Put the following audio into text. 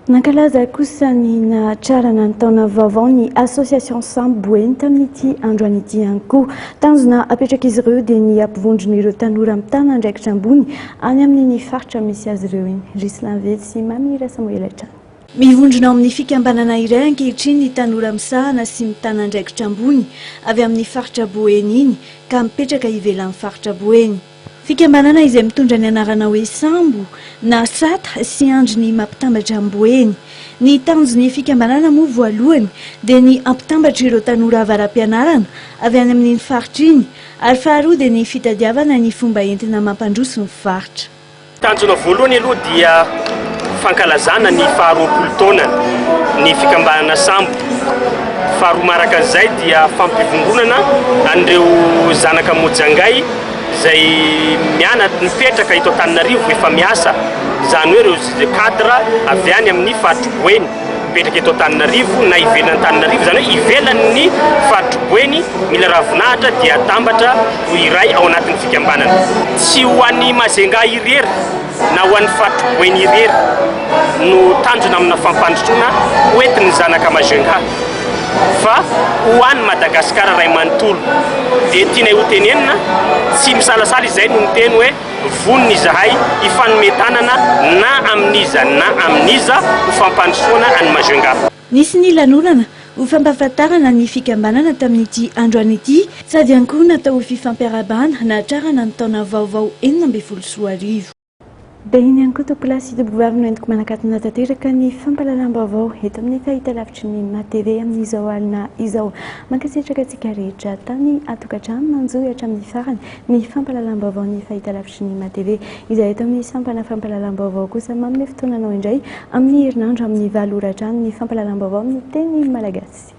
Nankalaza kosa ny natsarana ny taona vaovao ny association sambo boeny tamin'ity andro an'ity ihany koa. Tanjona apetraka izy ireo dia ny ampivondron'ireo tanora amin'ny tany andraikitra ambony any amin'ny faritra misy azy ireo iny. Rislanvety sy Mamira Samuel Atrano. Mivondrona ao amin'ny fikambanana iray ankehitriny ny tanora misahana sy mitana andraikitra ambony avy amin'ny faritra boeny iny ka mipetraka ivelan'ny faritra boeny. Fikambanana izay mitondra ny anarana hoe sambo na sata sy andriny mampitambatra amboeny. Ny tanjon'ny fikambanana moa voalohany dia ny ampitambatra ireo tanora avaram-pianarana avy any amin'ny faritra iny ary faharoa dia ny fitadiavana ny fomba entina mampandroso ny faritra. Tanjona voalohany aloha dia fankalazana ny faharoapolo taona ny fikambanana sambo. Faharoa maraka an'izay dia fampivondronana an'ireo zanaka Mojangay izay mipetraka eto Antananarivo efa miasa, izany hoe ireo cadre avy any amin'ny faritra boeny mipetraka eto Antananarivo na ivelan'ny Antananarivo, izany hoe ivelan'ny faritra boeny mila ravinahitra dia atambatra ho iray ao anatin'ny fikambanana. Tsy ho an'ny Majunga irery na ho an'ny faritra boeny irery no tanjona amina fampandrosoana hoentin'ny zanaka Majunga, fa ho an'ny Madagasikara ray manontolo. Dia tianay ho tenenina tsy misalasala izay no miteny hoe vonona izahay ifanometanana na amin'iza ho fampandrosoana any Majunga. Nisy ny lanonana ho fampahafantarana ny fikambanana tamin'ity andro an'ity sady ihany koa natao ho fifampiarabana na hatrarana ny taona vaovao 2024. Dia iny ihany koa tompolahy WW no entiko manakatona tanteraka ny fampahalalam-baovao eto amin'ny fahitalavitry ny MATV amin'izao alina izao. Mankasitraka antsika rehetra tany atokantrano manjoy hatramin'ny farany ny fampahalalam-baovao ny fahitalavitry ny MATV izay eto amin'ny sampana fampahalalam-baovao kosa manome fotoananao indray amin'ny herinandro amin'ny 8 ora hatrany ny fampahalalam-baovao amin'ny teny malagasy.